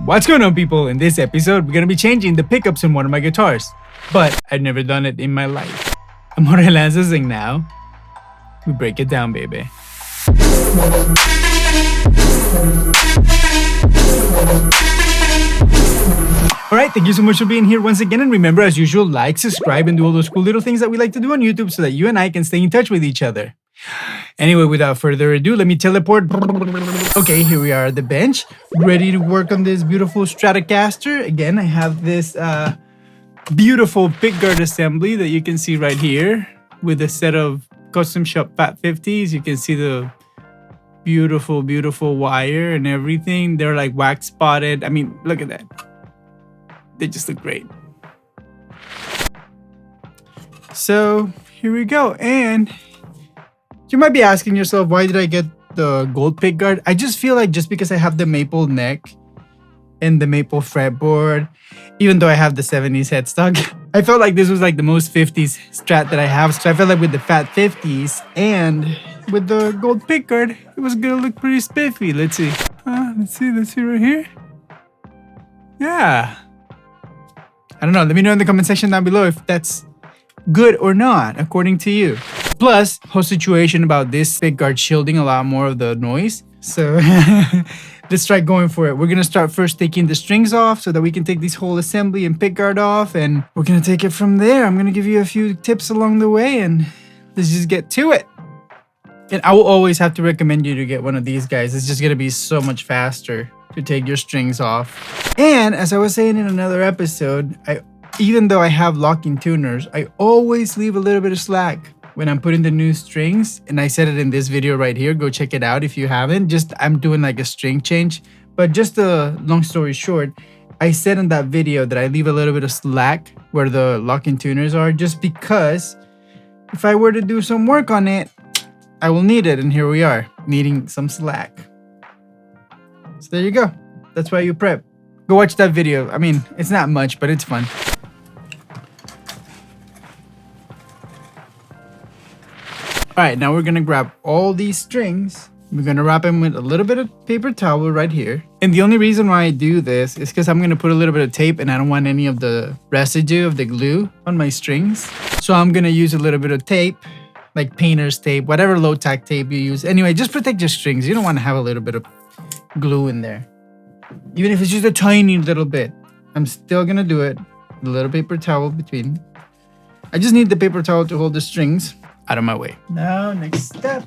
What's going on, people? In this episode, we're gonna be changing the pickups on one of my guitars. But I've never done it in my life. I'm gonna sing now. We break it down, baby. Alright, thank you so much for being here once again, and remember, as usual, like, subscribe, and do all those cool little things that we like to do on YouTube so that you and I can stay in touch with each other. Anyway, without further ado, let me teleport. Okay, here we are at the bench, ready to work on this beautiful Stratocaster. Again, I have this beautiful pickguard assembly that you can see right here with a set of custom shop Fat 50s. You can see the beautiful, beautiful wire and everything. They're like wax spotted. I mean, look at that. They just look great. So here we go. And you might be asking yourself, why did I get the gold pickguard? I just feel like just because I have the maple neck and the maple fretboard, even though I have the 70s headstock, I felt like this was like the most 50s Strat that I have. So I felt like with the Fat 50s and with the gold pickguard, it was gonna look pretty spiffy. Let's see. Let's see right here. Yeah. I don't know. Let me know in the comment section down below if that's good or not, according to you. Plus, whole situation about this pickguard shielding a lot more of the noise. So let's try going for it. We're gonna start first taking the strings off so that we can take this whole assembly and pickguard off, and we're gonna take it from there. I'm gonna give you a few tips along the way, and let's just get to it. And I will always have to recommend you to get one of these guys. It's just gonna be so much faster to take your strings off. And as I was saying in another episode, even though I have locking tuners, I always leave a little bit of slack when I'm putting the new strings. And I said it in this video right here. Go check it out if you haven't. I'm doing like a string change. But just a long story short, I said in that video that I leave a little bit of slack where the locking tuners are, just because if I were to do some work on it, I will need it. And here we are, needing some slack. So there you go. That's why you prep. Go watch that video. I mean, it's not much, but it's fun. Alright, now we're gonna grab all these strings. We're gonna wrap them with a little bit of paper towel right here. And the only reason why I do this is because I'm gonna put a little bit of tape, and I don't want any of the residue of the glue on my strings. So I'm gonna use a little bit of tape, like painter's tape, whatever low-tack tape you use. Anyway, just protect your strings. You don't want to have a little bit of glue in there. Even if it's just a tiny little bit. I'm still gonna do it. A little paper towel between. I just need the paper towel to hold the strings out of my way. Now, next step,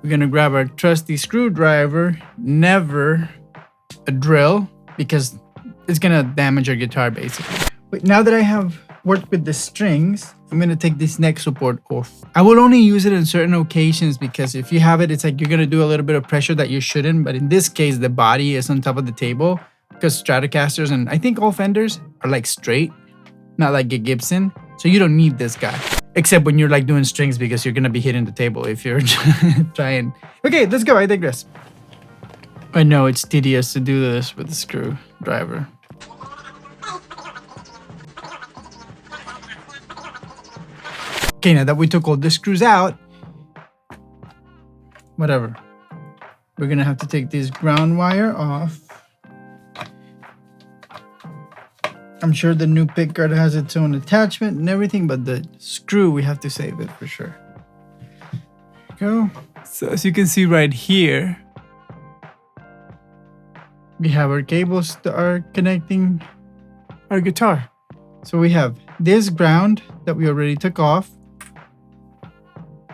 we're gonna grab our trusty screwdriver, never a drill, because it's gonna damage your guitar basically. But now that I have worked with the strings, I'm gonna take this neck support off. I will only use it in certain occasions, because if you have it, it's like you're gonna do a little bit of pressure that you shouldn't. But in this case, the body is on top of the table, because Stratocasters and I think all Fenders are like straight, not like a Gibson. So you don't need this guy. Except when you're like doing strings, because you're gonna be hitting the table if you're trying. Okay, let's go. I digress. I know it's tedious to do this with a screwdriver. Okay, now that we took all the screws out, whatever, we're gonna have to take this ground wire off. I'm sure the new pickguard has its own attachment and everything, but the screw, we have to save it for sure. There we go. So as you can see right here, we have our cables that are connecting our guitar. So we have this ground that we already took off.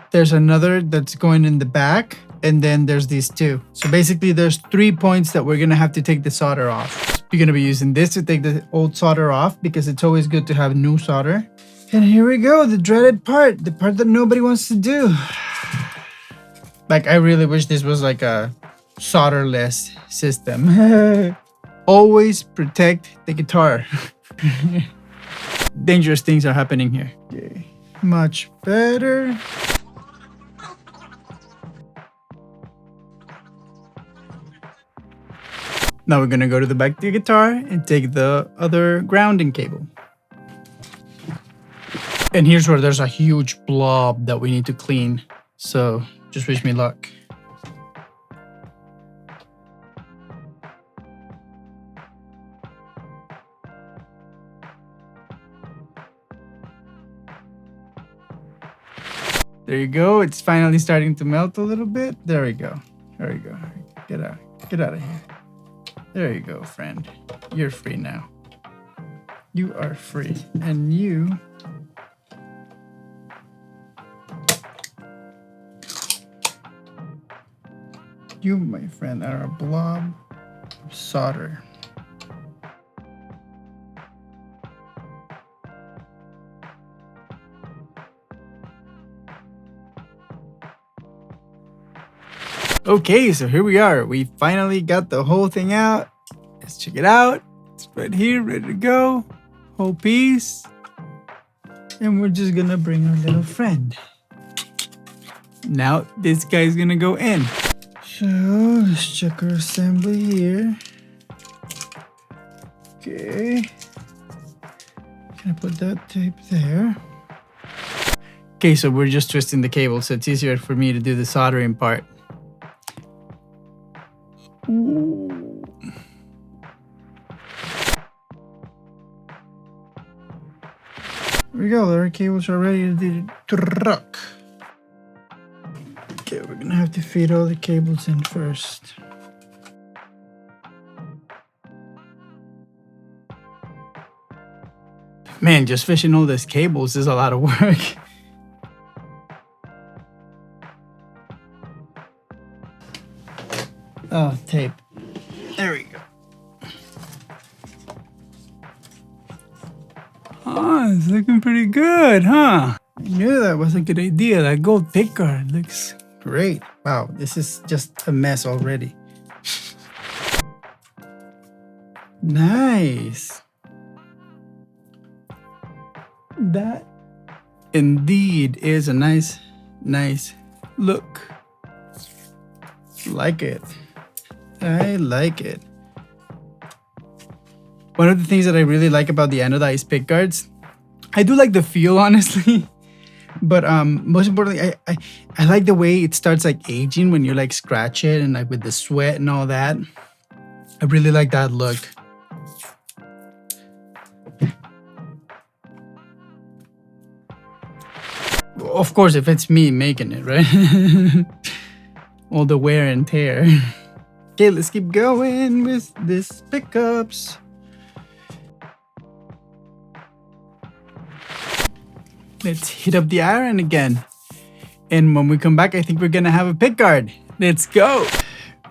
There's another that's going in the back, and then there's these two. So basically there's 3 points that we're gonna have to take the solder off. You're gonna be using this to take the old solder off, because it's always good to have new solder. And here we go, the dreaded part, the part that nobody wants to do. Like, I really wish this was like a solderless system. Always protect the guitar. Dangerous things are happening here. Okay. Much better. Now we're gonna go to the back of the guitar and take the other grounding cable. And here's where there's a huge blob that we need to clean. So just wish me luck. There you go. It's finally starting to melt a little bit. There we go. There we go. Get out. Get out of here. There you go, friend. You're free now. You are free. And you... You, my friend, are a blob of solder. Okay, so here we are. We finally got the whole thing out. Let's check it out. It's right here, ready to go. Whole piece. And we're just gonna bring our little friend. Now this guy's gonna go in. So let's check our assembly here. Okay. Can I put that tape there? Okay, so we're just twisting the cable, so it's easier for me to do the soldering part. Ooh. Here we go, our cables are ready to do the truck. Okay, we're gonna have to feed all the cables in first. Man, just fishing all these cables is a lot of work. Oh, tape. There we go. Oh, it's looking pretty good, huh? I knew that was a good idea. That gold pick guard looks great. Wow, this is just a mess already. Nice. That indeed is a nice look. Like it. I like it. One of the things that I really like about the anodized pick guards, I do like the feel, honestly, but most importantly, I like the way it starts like aging when you like scratch it and like with the sweat and all that. I really like that look. Of course, if it's me making it, right? All the wear and tear. Okay, let's keep going with this pickups. Let's heat up the iron again. And when we come back, I think we're gonna have a pick guard. Let's go.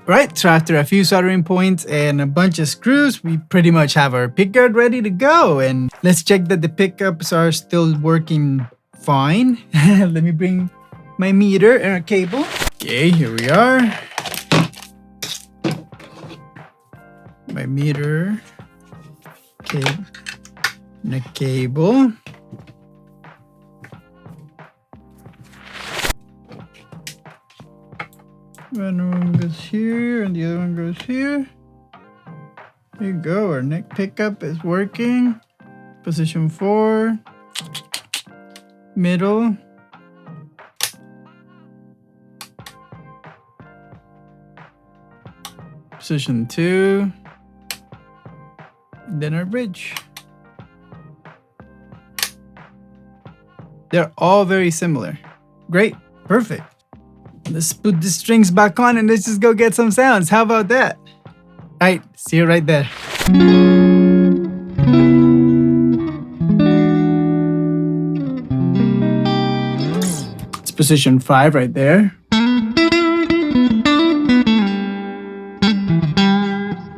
Right, so after a few soldering points and a bunch of screws, we pretty much have our pick guard ready to go. And let's check that the pickups are still working fine. Let me bring my meter and our cable. Okay, here we are. My meter, cable, and a cable. One goes here and the other one goes here. There you go, our neck pickup is working. Position 4. Middle. Position 2. And then our bridge. They're all very similar. Great, perfect. Let's put the strings back on and let's just go get some sounds. How about that? All right, see you right there. It's position 5 right there.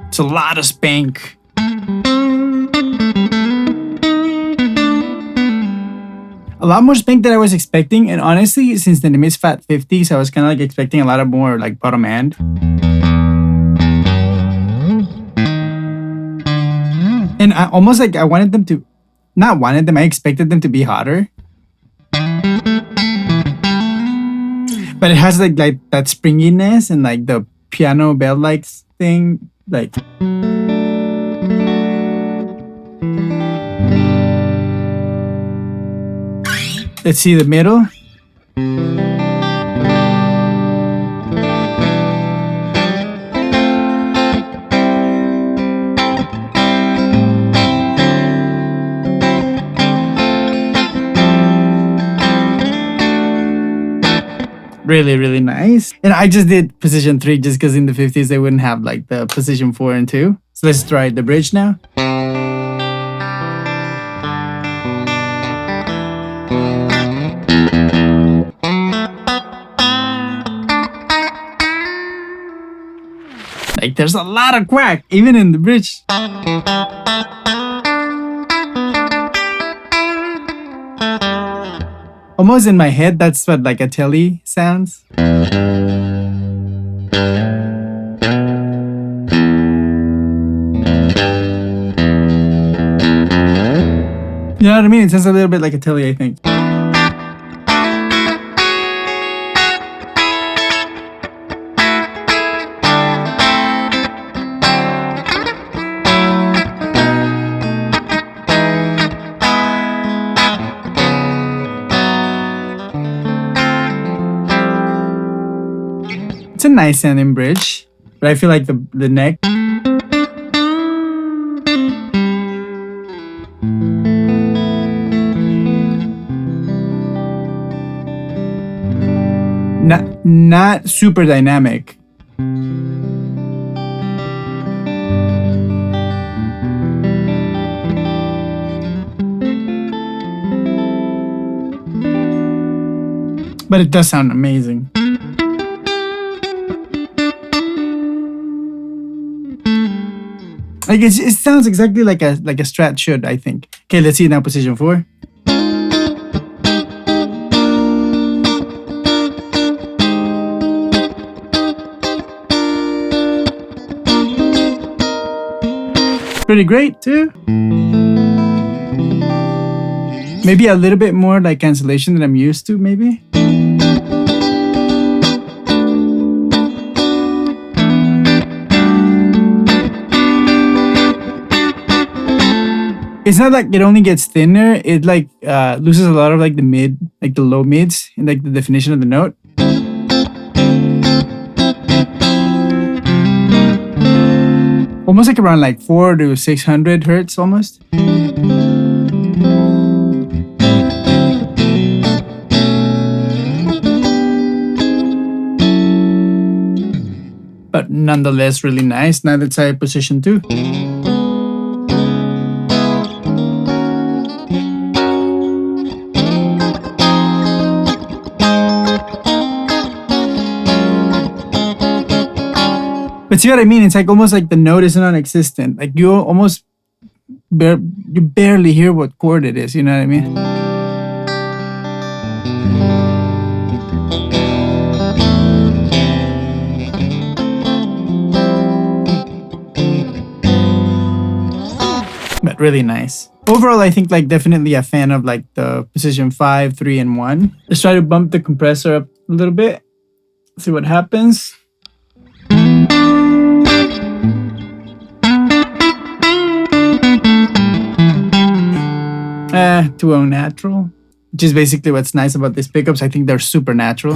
It's a lot of spank. A lot more spank than I was expecting, and honestly, since the name is Fat 50s, I was kind of like expecting a lot of more like bottom end. And I almost like I wanted them to, not wanted them, I expected them to be hotter. But it has like that springiness and like the piano bell like thing, like. Let's see the middle. Really, really nice. And I just did position 3 just because in the 50s they wouldn't have like the position 4 and 2. So let's try the bridge now. Like there's a lot of quack even in the bridge. Almost in my head, that's what like a telly sounds. You know what I mean? It sounds a little bit like a telly, I think. It's a nice sounding bridge, but I feel like the neck. Not super dynamic. But it does sound amazing. Like it sounds exactly like a Strat should, I think. Okay, let's see now position 4. Pretty great too. Maybe a little bit more like cancellation than I'm used to, maybe. It's not like it only gets thinner. It like loses a lot of like the low mids in like the definition of the note. Almost like around like 400 to 600 hertz almost. But nonetheless really nice. Now let's try position 2. But see what I mean? It's like almost like the note is non-existent. Like you almost you barely hear what chord it is. You know what I mean? But really nice. Overall, I think like definitely a fan of like the position 5, 3, and 1. Let's try to bump the compressor up a little bit. See what happens. Too unnatural, which is basically what's nice about these pickups. I think they're super natural.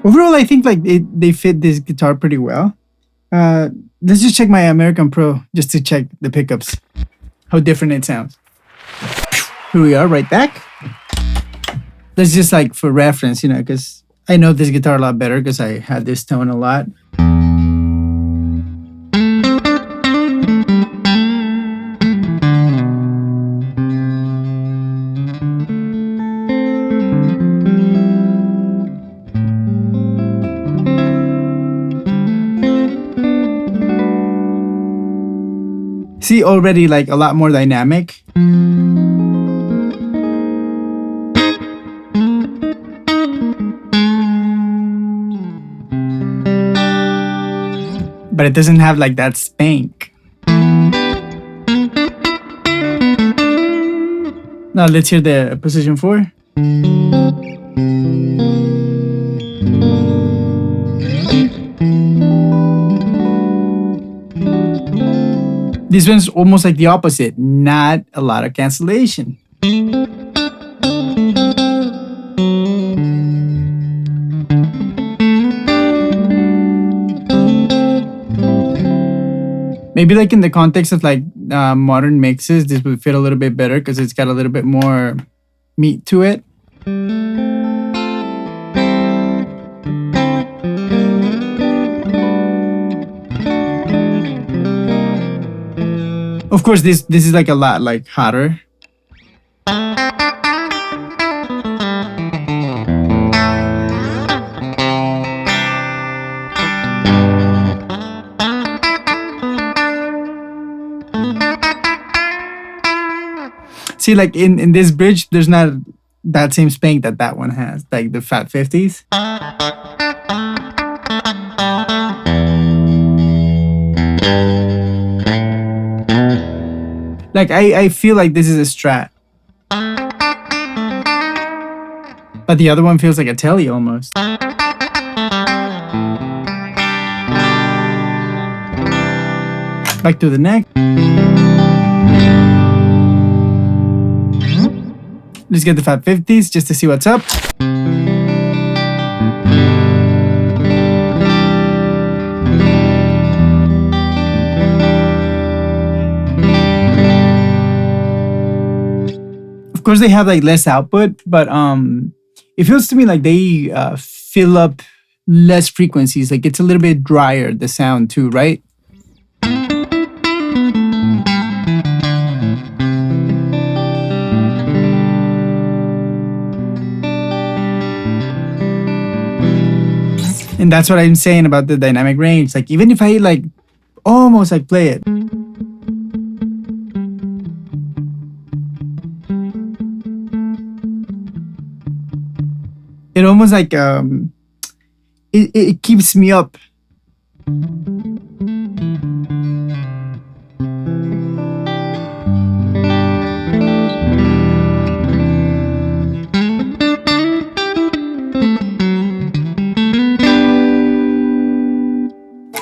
Overall, I think like they fit this guitar pretty well. Let's just check my American Pro just to check the pickups, how different it sounds. Here we are, right back. That's just like for reference, you know, because I know this guitar a lot better because I had this tone a lot. See, already like a lot more dynamic. But it doesn't have like that spank. Now let's hear the position 4. This one's almost like the opposite, not a lot of cancellation. Maybe like in the context of like modern mixes, this would fit a little bit better because it's got a little bit more meat to it. Of course, this is like a lot like hotter. See, like in this bridge, there's not that same spank that one has, like the Fat 50s. Like I feel like this is a Strat, but the other one feels like a Tele almost. Back to the neck. Let's get the Fat 50s just to see what's up. Of course, they have like less output, but it feels to me like they fill up less frequencies. Like it's a little bit drier, the sound too, right? And that's what I'm saying about the dynamic range. Like even if I like almost like play it, it almost like it keeps me up.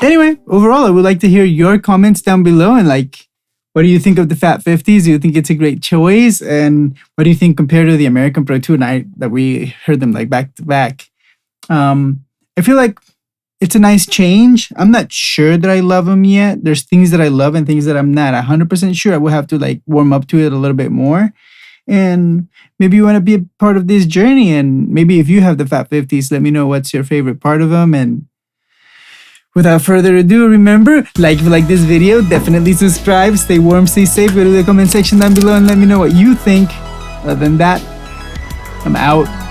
Anyway, overall, I would like to hear your comments down below and like, what do you think of the Fat 50s? Do you think it's a great choice? And what do you think compared to the American Pro 2 night that we heard them like back to back? I feel like it's a nice change. I'm not sure that I love them yet. There's things that I love and things that I'm not 100% sure. I will have to like warm up to it a little bit more. And maybe you want to be a part of this journey. And maybe if you have the Fat 50s, let me know what's your favorite part of them. And without further ado, remember, like if you like this video, definitely subscribe, stay warm, stay safe, go to the comment section down below and let me know what you think. Other than that, I'm out.